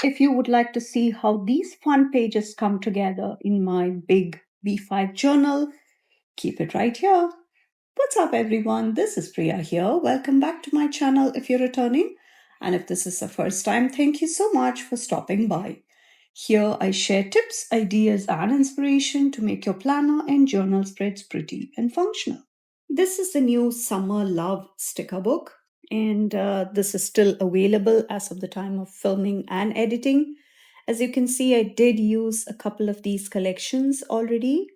If you would like to see how these fun pages come together in my big B5 journal, keep it right here. What's up, everyone? This is Priya here. Welcome back to my channel if you're returning. And if this is the first time, thank you so much for stopping by. Here I share tips, ideas, and inspiration to make your planner and journal spreads pretty and functional. This is the new Summer Love sticker book, and this is still available as of the time of filming and editing. As you can see, I did use a couple of these collections already,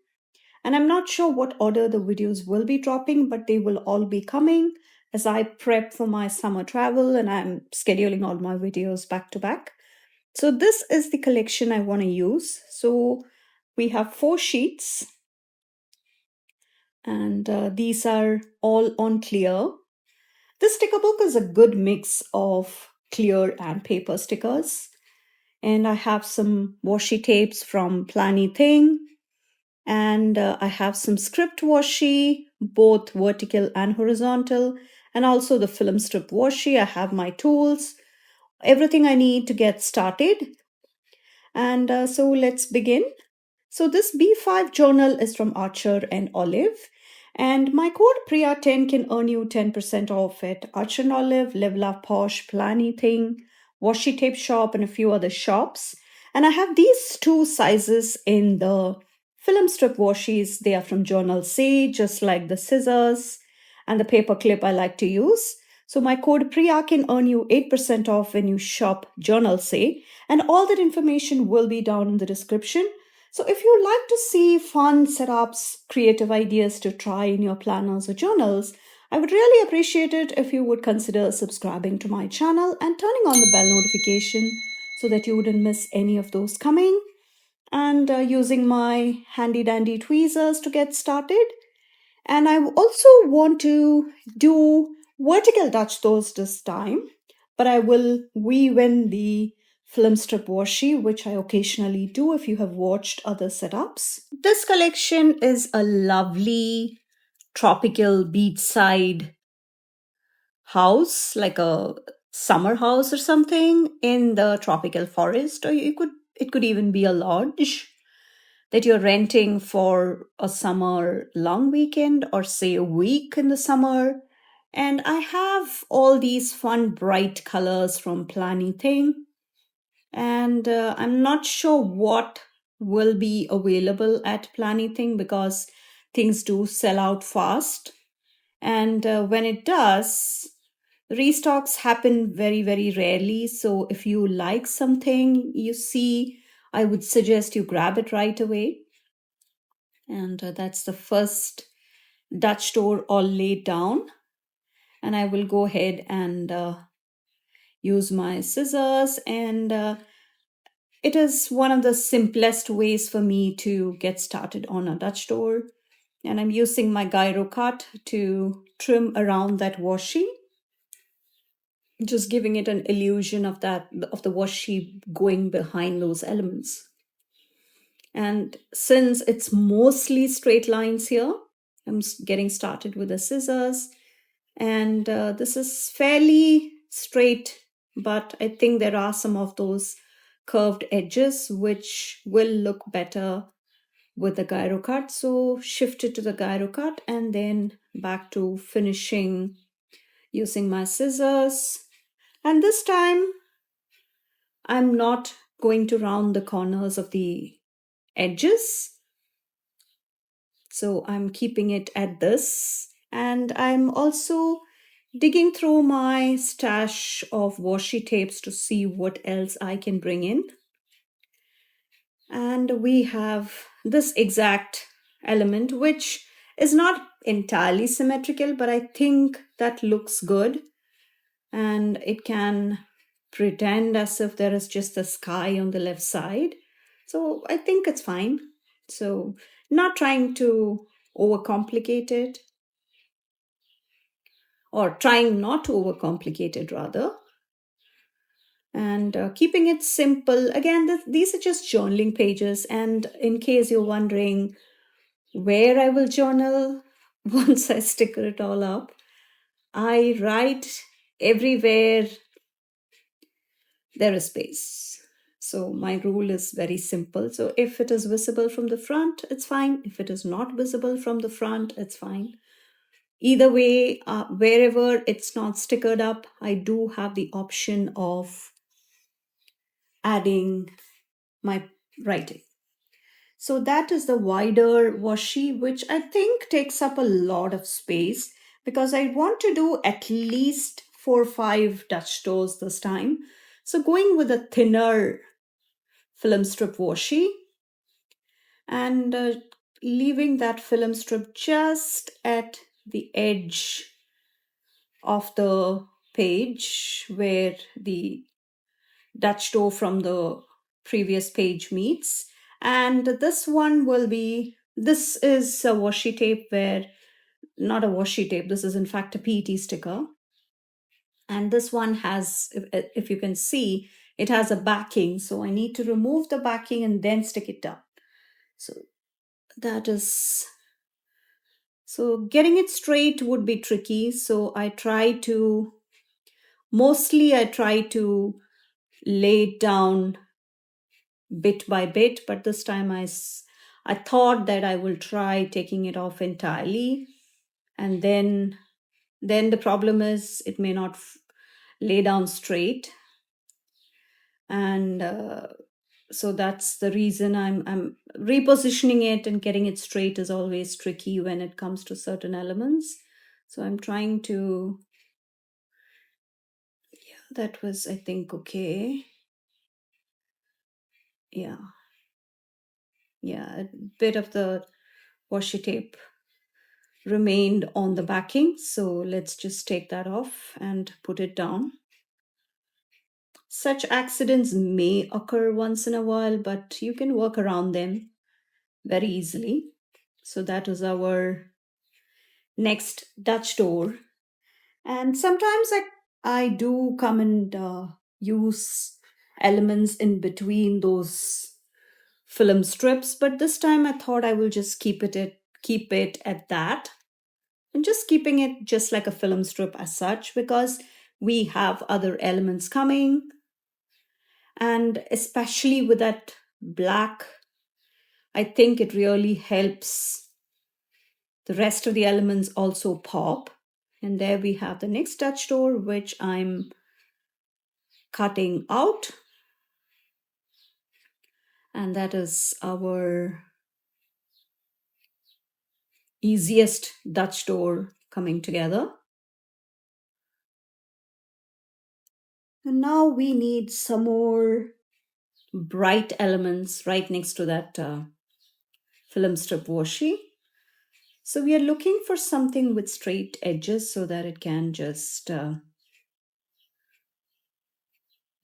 and I'm not sure what order the videos will be dropping, but they will all be coming as I prep for my summer travel and I'm scheduling all my videos back to back. So, this is the collection I want to use. So, we have 4 sheets, and these are all on clear. This sticker book is a good mix of clear and paper stickers. And I have some washi tapes from Planny Thing. And I have some script washi, both vertical and horizontal. And also the film strip washi. I have my tools, everything I need to get started. And so let's begin. So this B5 journal is from Archer and Olive. And my code Priya10 can earn you 10% off at Archer and Olive, Live Love Posh, Planny Thing, Washi Tape Shop, and a few other shops. And I have these 2 sizes in the film strip washis. They are from Journal C, just like the scissors and the paper clip I like to use. So my code Priya can earn you 8% off when you shop Journal C. And all that information will be down in the description. So if you like to see fun setups, creative ideas to try in your planners or journals, I would really appreciate it if you would consider subscribing to my channel and turning on the bell notification so that you wouldn't miss any of those coming, and using my handy dandy tweezers to get started. And I also want to do vertical Dutch toast this time, but I will weave in the film strip washi, which I occasionally do if you have watched other setups. This collection is a lovely tropical beachside house, like a summer house or something in the tropical forest, or it could even be a lodge that you're renting for a summer long weekend or say a week in the summer. And I have all these fun bright colors from Planny Thing. And I'm not sure what will be available at Planny Thing because things do sell out fast. And when it does, restocks happen very, very rarely. So if you like something you see, I would suggest you grab it right away. And that's the first Dutch door all laid down. And I will go ahead and use my scissors. And it is one of the simplest ways for me to get started on a Dutch door. And I'm using my gyro cut to trim around that washi, just giving it an illusion of the washi going behind those elements. And since it's mostly straight lines here, I'm getting started with the scissors. And this is fairly straight, but I think there are some of those curved edges which will look better with the gyro cut. So shift it to the gyro cut and then back to finishing using my scissors. And this time I'm not going to round the corners of the edges. So I'm keeping it at this. And I'm also digging through my stash of washi tapes to see what else I can bring in. And we have this exact element, which is not entirely symmetrical, but I think that looks good. And it can pretend as if there is just the sky on the left side. So I think it's fine. So not trying to overcomplicate it, or trying not to overcomplicate it rather, and keeping it simple. Again, these are just journaling pages, and in case you're wondering where I will journal once I sticker it all up, I write everywhere there is space. So my rule is very simple. So if it is visible from the front, it's fine. If it is not visible from the front, it's fine. Either way, wherever it's not stickered up, I do have the option of adding my writing. So that is the wider washi, which I think takes up a lot of space because I want to do at least 4 or 5 Dutch toes this time. So going with a thinner film strip washi and leaving that film strip just at the edge of the page where the Dutch toe from the previous page meets. And this is a washi tape where, not a washi tape, this is in fact a PET sticker. And this one has, if you can see, it has a backing. So I need to remove the backing and then stick it down. So that is, so getting it straight would be tricky. So I try to lay it down bit by bit, but this time I thought that I will try taking it off entirely, and then the problem is it may not lay down straight, and so that's the reason I'm repositioning it, and getting it straight is always tricky when it comes to certain elements. So I'm trying to, that was, I think, okay. Yeah, yeah, a bit of the washi tape remained on the backing. So let's just take that off and put it down. Such accidents may occur once in a while, but you can work around them very easily. So that is our next Dutch door. And sometimes I do come and use elements in between those film strips, but this time I thought I will just keep it at that, and just keeping it just like a film strip as such, because we have other elements coming, and especially with that black, I think it really helps the rest of the elements also pop. And there we have the next Dutch door, which I'm cutting out, and that is our easiest Dutch door coming together. And now we need some more bright elements right next to that film strip washi. So we are looking for something with straight edges so that it can just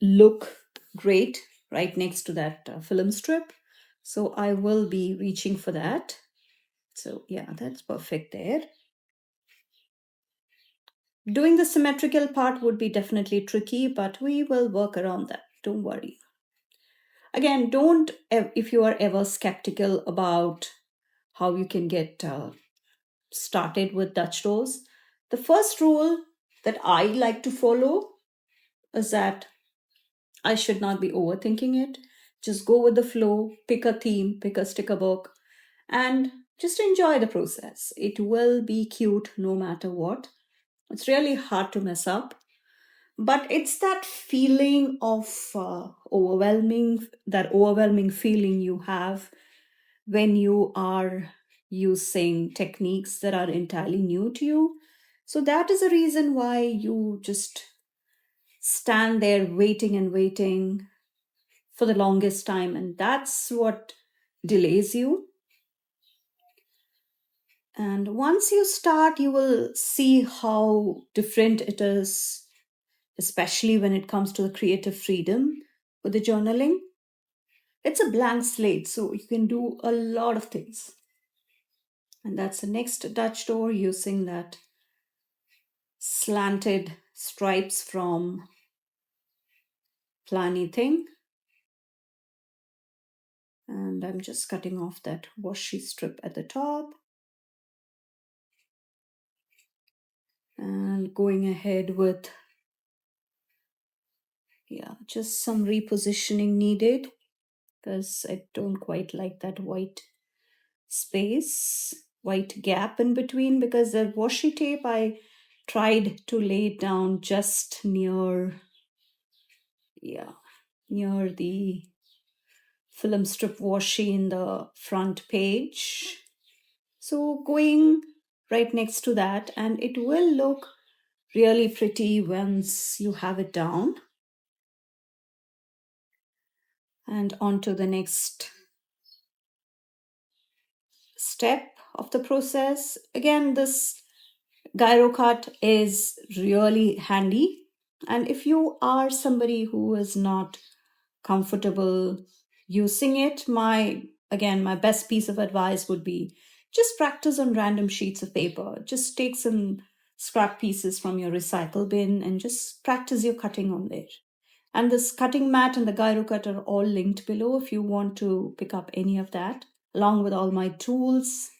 look great right next to that film strip. So I will be reaching for that. So yeah, that's perfect there. Doing the symmetrical part would be definitely tricky, but we will work around that. Don't worry. Again, if you are ever skeptical about how you can get started with Dutch doors, the first rule that I like to follow is that I should not be overthinking it. Just go with the flow, pick a theme, pick a sticker book, and just enjoy the process. It will be cute no matter what. It's really hard to mess up, but it's that feeling of that overwhelming feeling you have when you are using techniques that are entirely new to you. So that is the reason why you just stand there waiting and waiting for the longest time, and that's what delays you. And once you start, you will see how different it is, especially when it comes to the creative freedom with the journaling. It's a blank slate, so you can do a lot of things. And that's the next Dutch door, using that slanted stripes from Plani thing. And I'm just cutting off that washi strip at the top and going ahead with, Yeah, just some repositioning needed because I don't quite like that white space, white gap in between, because the washi tape I tried to lay it down just near, yeah, near the film strip washi in the front page. So going right next to that, and it will look really pretty once you have it down. And on to the next step of the process. Again, this gyro cut is really handy. And if you are somebody who is not comfortable using it, my best piece of advice would be just practice on random sheets of paper. Just take some scrap pieces from your recycle bin and just practice your cutting on there. And this cutting mat and the gyro cut are all linked below if you want to pick up any of that, along with all my tools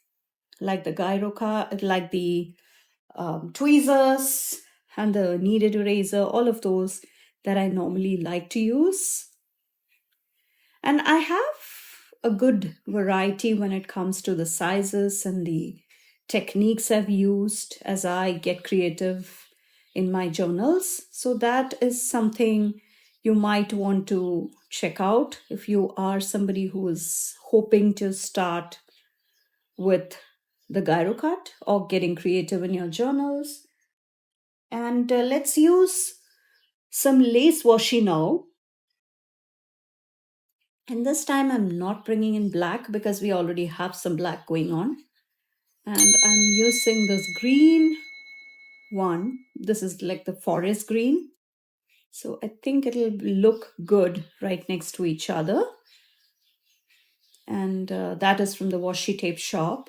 like the gyro cut, like the tweezers and the kneaded eraser, all of those that I normally like to use. And I have a good variety when it comes to the sizes and the techniques I've used as I get creative in my journals. So that is something you might want to check out if you are somebody who is hoping to start with the gyro cut or getting creative in your journals. And let's use some lace washi now. And this time I'm not bringing in black because we already have some black going on. And I'm using this green one. This is like the forest green. So I think it'll look good right next to each other. And that is from the washi tape shop.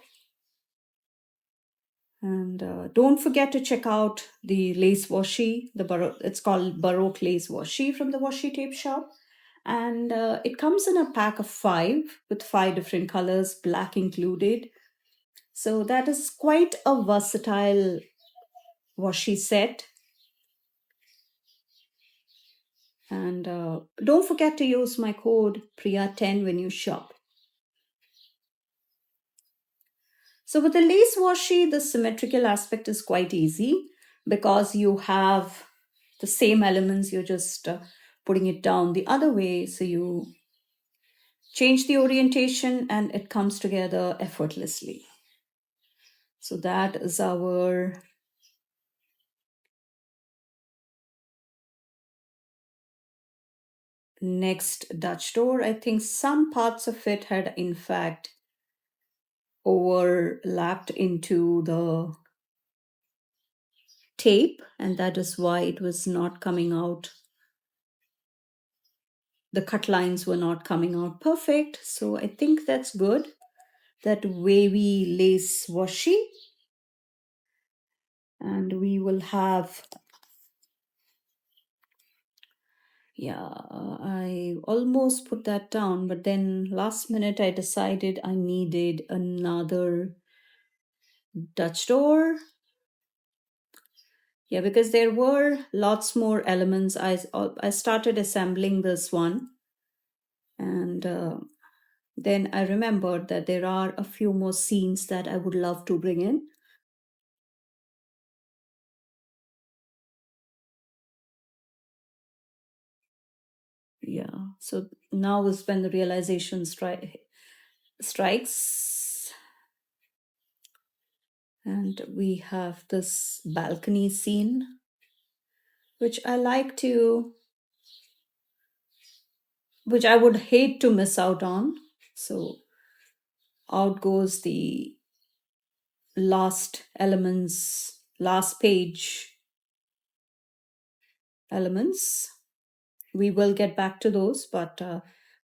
And don't forget to check out the lace washi. It's called Baroque lace washi from the washi tape shop. And it comes in a pack of 5 with 5 different colors, black included. So that is quite a versatile washi set. And don't forget to use my code Priya10 when you shop. So with the lace washi, the symmetrical aspect is quite easy because you have the same elements, you're just putting it down the other way. So you change the orientation and it comes together effortlessly. So that is our next Dutch door. I think some parts of it had in fact overlapped into the tape, and that is why it was not coming out. The cut lines were not coming out perfect. So I think that's good. That wavy lace washi. And we will have, yeah, I almost put that down, but then last minute I decided I needed another Dutch door. Yeah, because there were lots more elements. I started assembling this one, and then I remembered that there are a few more scenes that I would love to bring in. Yeah, so now is when the realization strikes, and we have this balcony scene, which I like to, which I would hate to miss out on. So out goes the last elements, last page elements. We will get back to those, but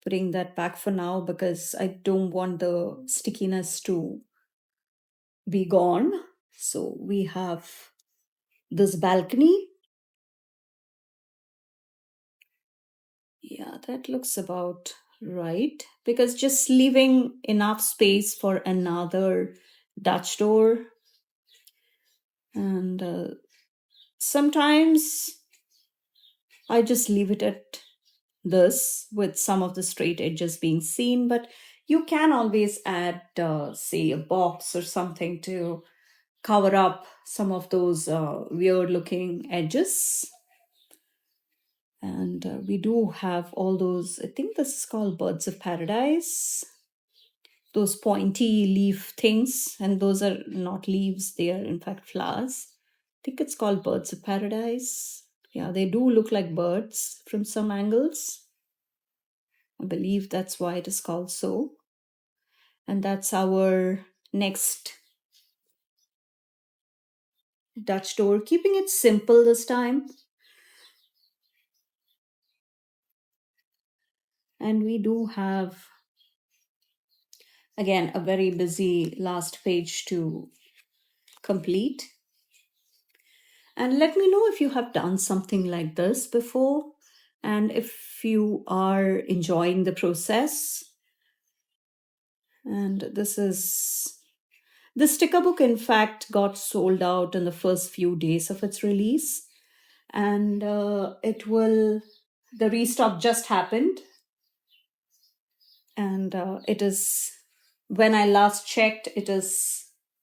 putting that back for now because I don't want the stickiness to be gone. So we have this balcony. Yeah, that looks about right because just leaving enough space for another Dutch door. And sometimes I just leave it at this with some of the straight edges being seen, but you can always add, say, a box or something to cover up some of those weird looking edges. And we do have all those, I think this is called birds of paradise, those pointy leaf things, and those are not leaves, they are in fact flowers. I think it's called birds of paradise. Yeah, they do look like birds from some angles. I believe that's why it is called so. And that's our next Dutch door, keeping it simple this time. And we do have, again, a very busy last page to complete. And let me know if you have done something like this before and if you are enjoying the process. And this sticker book, in fact, got sold out in the first few days of its release. And the restock just happened. And it is, when I last checked, the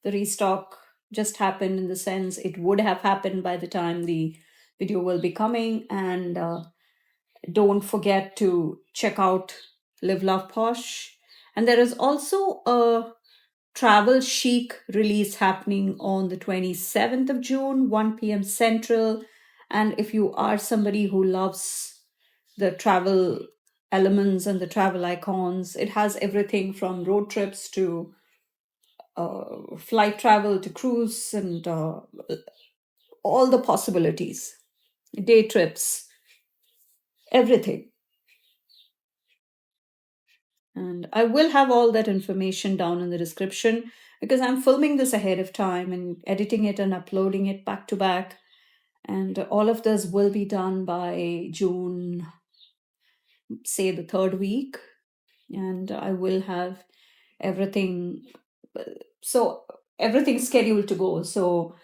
restock just happened, in the sense it would have happened by the time the video will be coming. And don't forget to check out Live Love Posh. And there is also a travel chic release happening on the 27th of June, 1 p.m. Central. And if you are somebody who loves the travel elements and the travel icons, it has everything from road trips to flight travel to cruise, and all the possibilities, day trips, everything. And I will have all that information down in the description, because I'm filming this ahead of time and editing it and uploading it back to back. And all of this will be done by June, say the third week. And I will have everything, so everything scheduled to go. So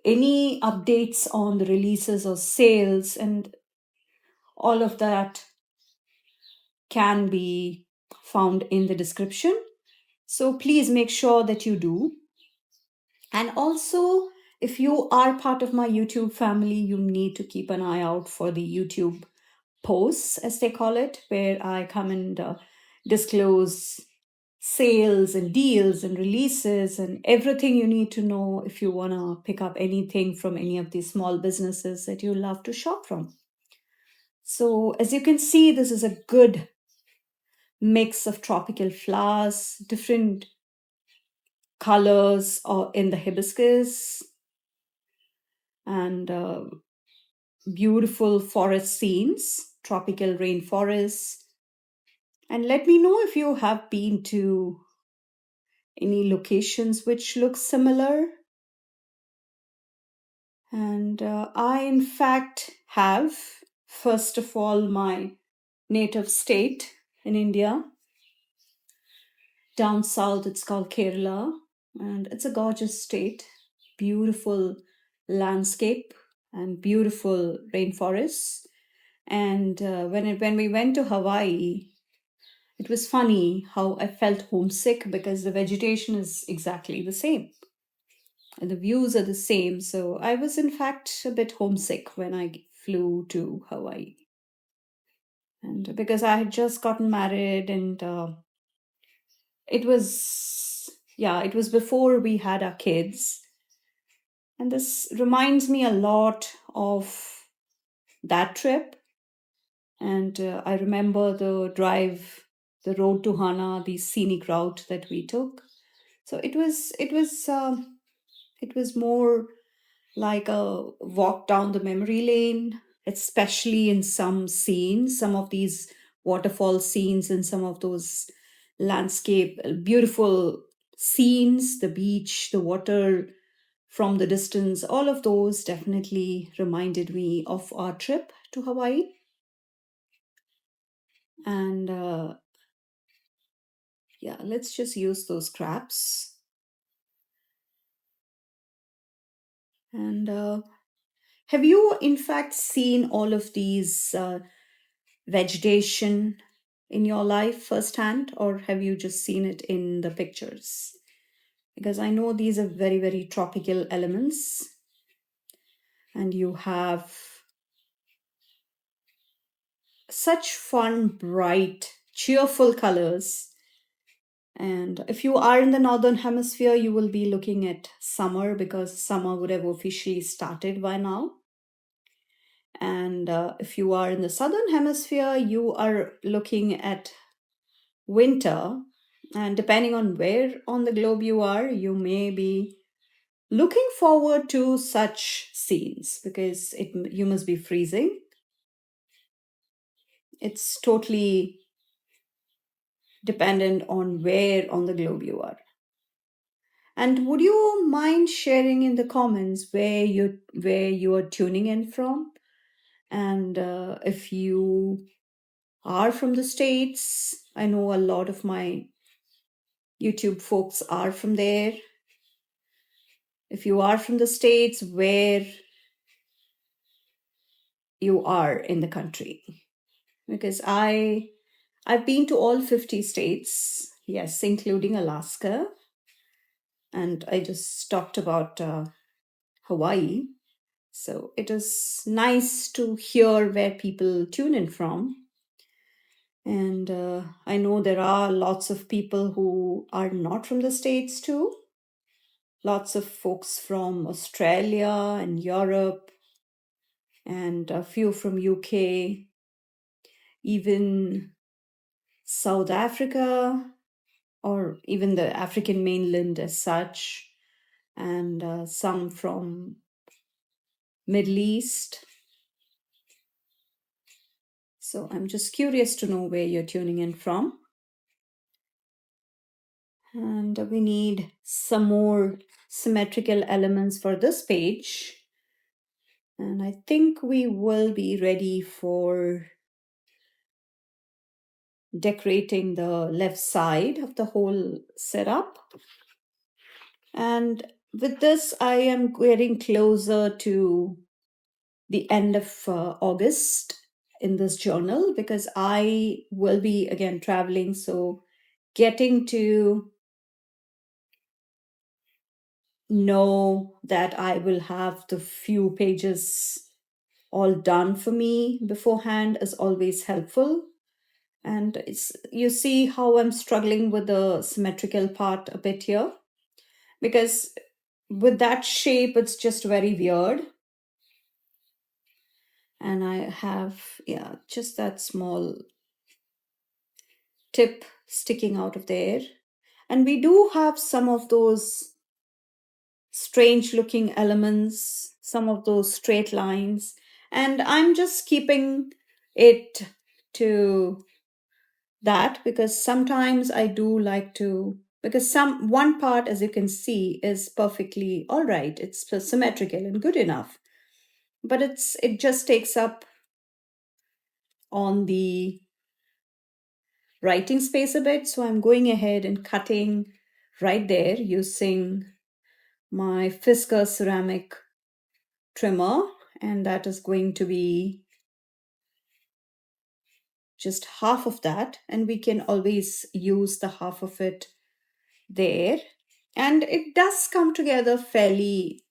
any updates on the releases or sales and all of that can be found in the description. So please make sure that you do. And also, if you are part of my YouTube family, you need to keep an eye out for the YouTube posts, as they call it, where I come and disclose sales and deals and releases and everything you need to know if you want to pick up anything from any of these small businesses that you love to shop from. So, as you can see, this is a good mix of tropical flowers, different colors in the hibiscus, and beautiful forest scenes, tropical rainforests. And let me know if you have been to any locations which look similar. And I, in fact, have, first of all, my native state in India. Down south, it's called Kerala, and it's a gorgeous state, beautiful landscape, and beautiful rainforests. And when we went to Hawaii, it was funny how I felt homesick, because the vegetation is exactly the same and the views are the same. So I was, in fact, a bit homesick when I flew to Hawaii. And because I had just gotten married, and it was before we had our kids. And this reminds me a lot of that trip. And I remember the drive, the road to Hana, the scenic route that we took. So it was more like a walk down the memory lane, especially in some scenes, some of these waterfall scenes, and some of those landscape, beautiful scenes, the beach, the water from the distance, all of those definitely reminded me of our trip to Hawaii. And yeah, let's just use those scraps. And Have you, in fact, seen all of these vegetation in your life firsthand, or have you just seen it in the pictures? Because I know these are very, very tropical elements, and you have such fun, bright, cheerful colors. And if you are in the northern hemisphere, you will be looking at summer because summer would have officially started by now. And if you are in the southern hemisphere, you are looking at winter. And depending on where on the globe you are, you may be looking forward to such scenes because you must be freezing. It's totally dependent on where on the globe you are. And would you mind sharing in the comments where you are tuning in from? And if you are from the States, I know a lot of my YouTube folks are from there. If you are from the States, where you are in the country. Because I've been to all 50 states, yes, including Alaska. And I just talked about Hawaii. So it is nice to hear where people tune in from. And I know there are lots of people who are not from the States too. Lots of folks from Australia and Europe, and a few from UK, even South Africa, or even the African mainland as such, and some from Middle East. So I'm just curious to know where you're tuning in from. And we need some more symmetrical elements for this page. And I think we will be ready for decorating the left side of the whole setup. And with this, I am getting closer to the end of August in this journal because I will be again traveling. So getting to know that I will have the few pages all done for me beforehand is always helpful. And you see how I'm struggling with the symmetrical part a bit here because with that shape, it's just very weird. And I have, yeah, just that small tip sticking out of there. And we do have some of those strange looking elements, some of those straight lines. And I'm just keeping it to that because sometimes I do like to, because one part, as you can see, is perfectly all right. It's symmetrical and good enough. But it just takes up on the writing space a bit. So I'm going ahead and cutting right there using my Fisker ceramic trimmer, and that is going to be just half of that, and we can always use the half of it there. And it does come together fairly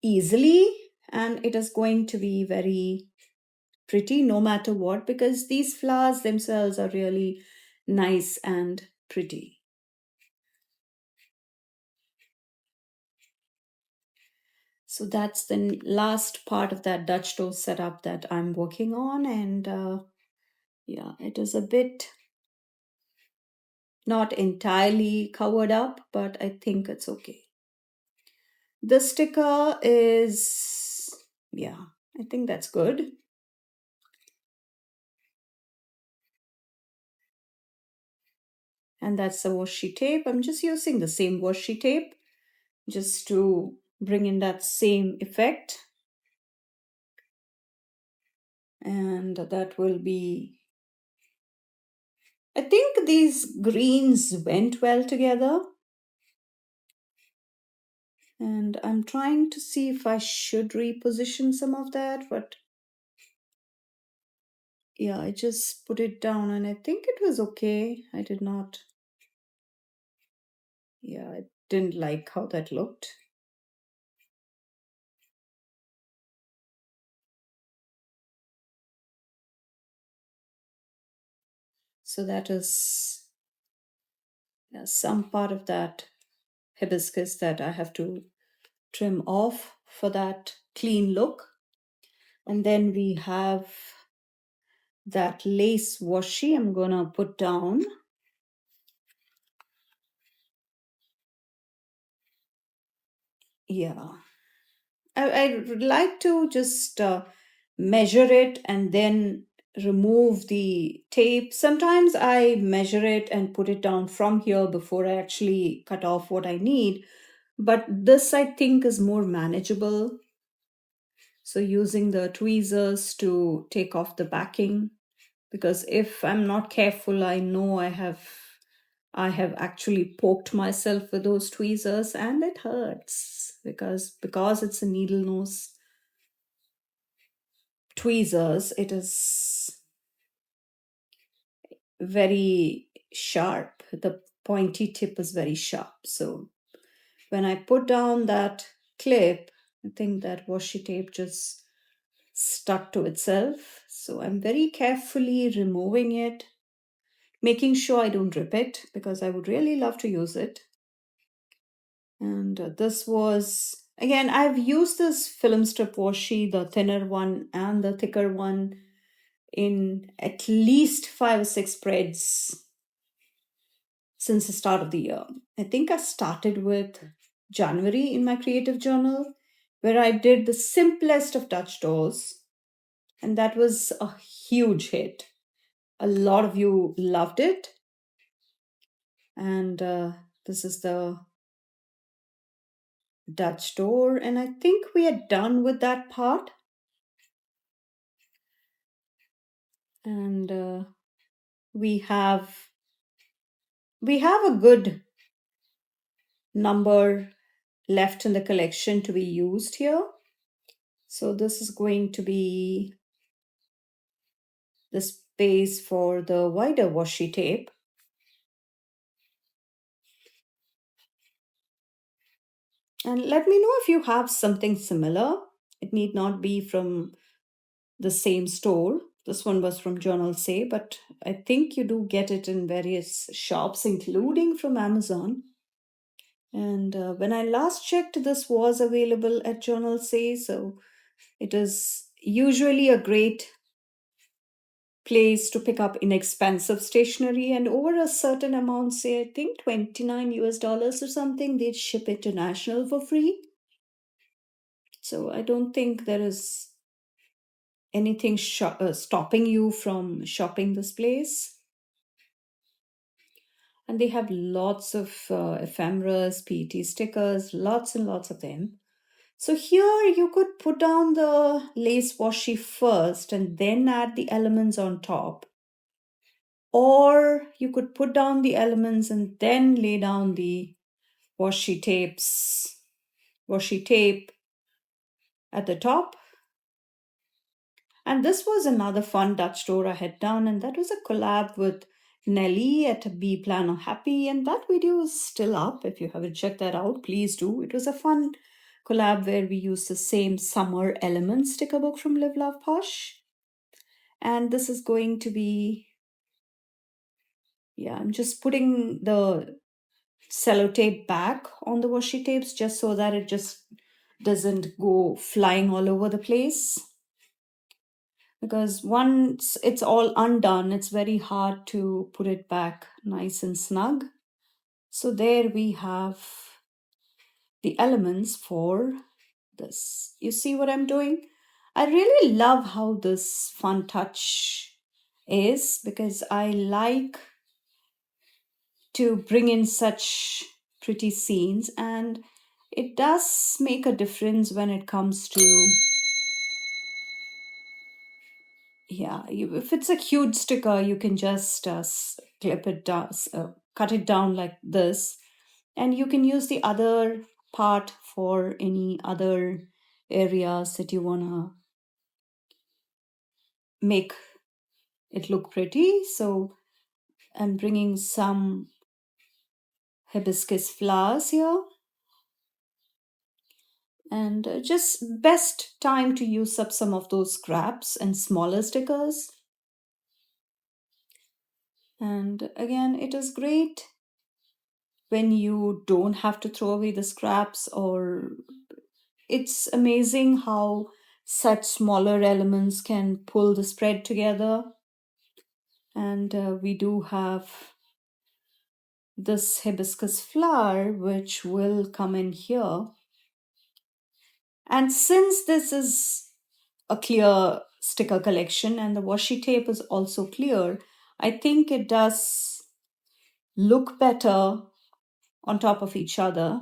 easily, and it is going to be very pretty no matter what because these flowers themselves are really nice and pretty. So that's the last part of that Dutch door setup that I'm working on. And yeah, it is a bit not entirely covered up, but I think it's okay. The sticker is, yeah, I think that's good. And that's the washi tape. I'm just using the same washi tape just to bring in that same effect. And that will be, I think these greens went well together. And I'm trying to see if I should reposition some of that, but yeah, I just put it down and I think it was okay. I did not, yeah, I didn't like how that looked. So that is, yeah, some part of that hibiscus that I have to trim off for that clean look. And then we have that lace washi I'm gonna put down. Yeah, I'd like to just measure it and then remove the tape. Sometimes I measure it and put it down from here before I actually cut off what I need. But this I think is more manageable. So using the tweezers to take off the backing, because if I'm not careful, I know I have actually poked myself with those tweezers and it hurts because it's a needle nose tweezers, it is very sharp. The pointy tip is very sharp. So when I put down that clip, I think that washi tape just stuck to itself. So I'm very carefully removing it, making sure I don't rip it because I would really love to use it. And this was, again, I've used this film strip washi, the thinner one and the thicker one, in at least 5 or 6 spreads since the start of the year. I think I started with January in my creative journal, where I did the simplest of touch doors, and that was a huge hit. A lot of you loved it, and this is the Dutch door, and I think we are done with that part. And we have we have a good number left in the collection to be used here. So this is going to be the space for the wider washi tape. And let me know if you have something similar. It need not be from the same store. This one was from Journal Say, but I think you do get it in various shops, including from Amazon. And when I last checked, this was available at Journal Say, so it is usually a great place to pick up inexpensive stationery, and over a certain amount, say I think 29 US dollars or something, they ship international for free. So I don't think there is anything stopping you from shopping this place. And they have lots of ephemeras, PET stickers, lots and lots of them. So here you could put down the lace washi first and then add the elements on top. Or you could put down the elements and then lay down the washi tape at the top. And this was another fun Dutch store I had done, and that was a collab with Nelly at Be Plan or Happy, and that video is still up. If you haven't checked that out, please do. It was a fun collab where we used the same summer element sticker book from Live Love Posh. And this is going to be, yeah, I'm just putting the sellotape back on the washi tapes just so that it just doesn't go flying all over the place. Because once it's all undone, it's very hard to put it back nice and snug. So there we have the elements for this. You see what I'm doing? I really love how this fun touch is because I like to bring in such pretty scenes, and it does make a difference when it comes to, yeah, if it's a huge sticker, you can just clip it down, cut it down like this, and you can use the other part for any other areas that you want to make it look pretty. So I'm bringing some hibiscus flowers here, and just best time to use up some of those scraps and smaller stickers. And again, it is great when you don't have to throw away the scraps, or it's amazing how such smaller elements can pull the spread together. And we do have this hibiscus flower which will come in here. And since this is a clear sticker collection and the washi tape is also clear, I think it does look better on top of each other,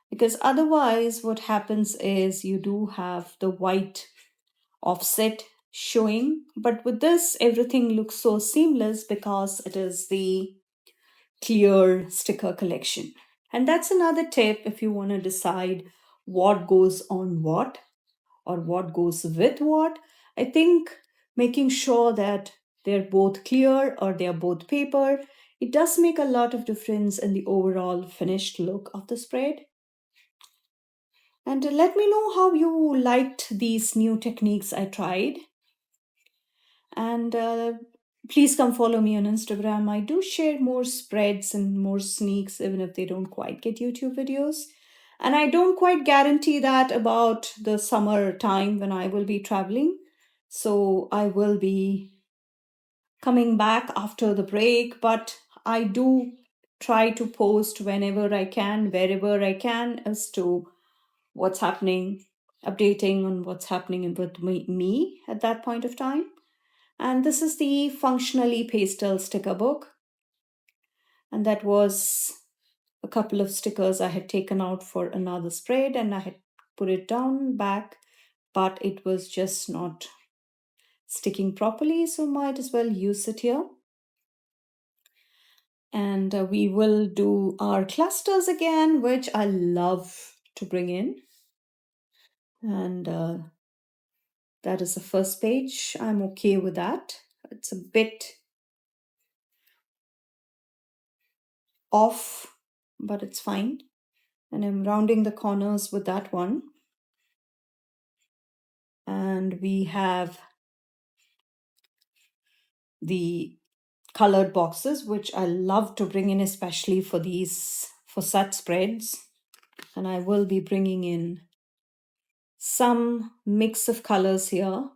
because otherwise what happens is you do have the white offset showing, but with this everything looks so seamless because it is the clear sticker collection. And that's another tip if you want to decide what goes on what or what goes with what. I think making sure that they're both clear or they're both paper, it does make a lot of difference in the overall finished look of the spread. And let me know how you liked these new techniques I tried. And please come follow me on Instagram. I do share more spreads and more sneaks, even if they don't quite get YouTube videos. And I don't quite guarantee that about the summer time when I will be traveling. So I will be coming back after the break, but I do try to post whenever I can, wherever I can, as to what's happening, updating on what's happening with me at that point of time. And this is the functionally pastel sticker book. And that was a couple of stickers I had taken out for another spread and I had put it down back, but it was just not sticking properly. So might as well use it here. And we will do our clusters again, which I love to bring in. And that is the first page. I'm okay with that. It's a bit off, but it's fine. And I'm rounding the corners with that one. And we have the colored boxes, which I love to bring in, especially for these, for such spreads. And I will be bringing in some mix of colors here,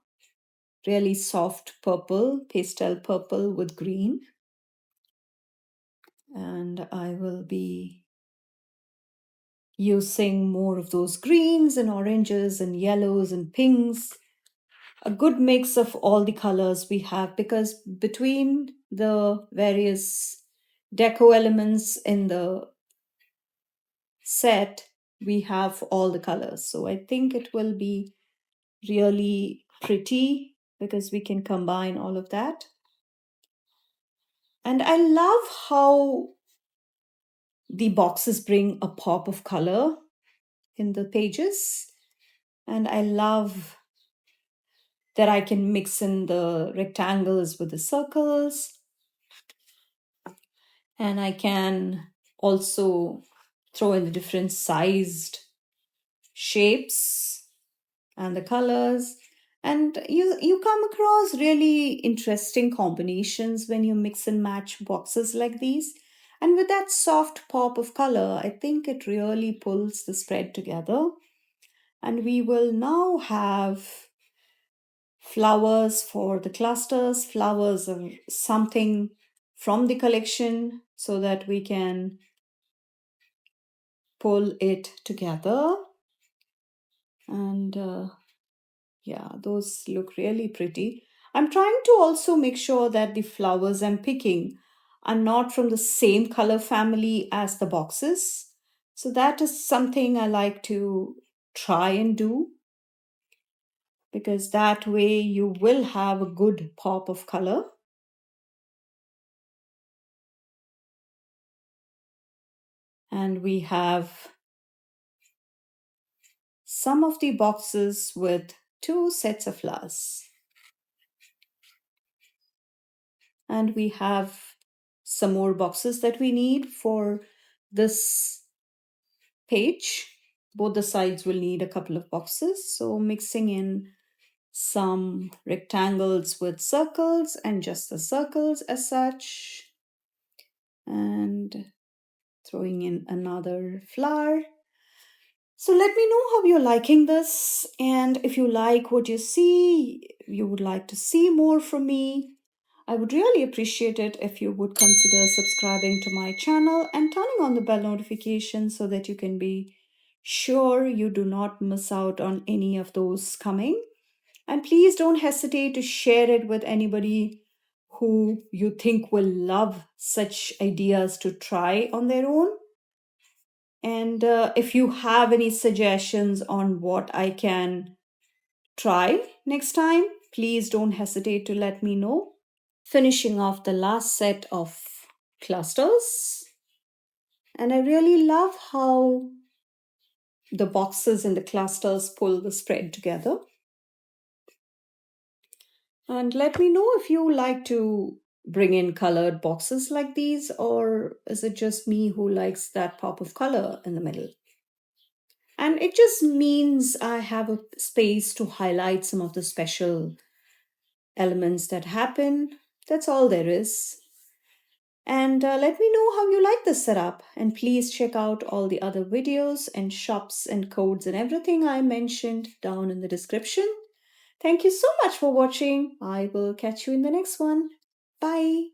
really soft purple, pastel purple with green. And I will be using more of those greens and oranges and yellows and pinks, a good mix of all the colors we have, because between the various deco elements in the set, we have all the colors. So I think it will be really pretty because we can combine all of that. And I love how the boxes bring a pop of color in the pages. And I love that I can mix in the rectangles with the circles. And I can also throw in the different sized shapes and the colors. And you come across really interesting combinations when you mix and match boxes like these. And with that soft pop of color, I think it really pulls the spread together. And we will now have flowers for the clusters. Flowers are something from the collection so that we can pull it together. And yeah, those look really pretty. I'm trying to also make sure that the flowers I'm picking are not from the same color family as the boxes. So that is something I like to try and do, because that way you will have a good pop of color. And we have some of the boxes with two sets of flowers. And we have some more boxes that we need for this page. Both the sides will need a couple of boxes. So mixing in some rectangles with circles and just the circles as such. And throwing in another flower. So let me know how you're liking this. And if you like what you see, you would like to see more from me, I would really appreciate it if you would consider subscribing to my channel and turning on the bell notification so that you can be sure you do not miss out on any of those coming. And please don't hesitate to share it with anybody who you think will love such ideas to try on their own. And if you have any suggestions on what I can try next time, please don't hesitate to let me know. Finishing off the last set of clusters. And I really love how the boxes and the clusters pull the spread together. And let me know if you like to bring in colored boxes like these, or is it just me who likes that pop of color in the middle? And it just means I have a space to highlight some of the special elements that happen. That's all there is. And let me know how you like this setup. And please check out all the other videos and shops and codes and everything I mentioned down in the description. Thank you so much for watching. I will catch you in the next one. Bye.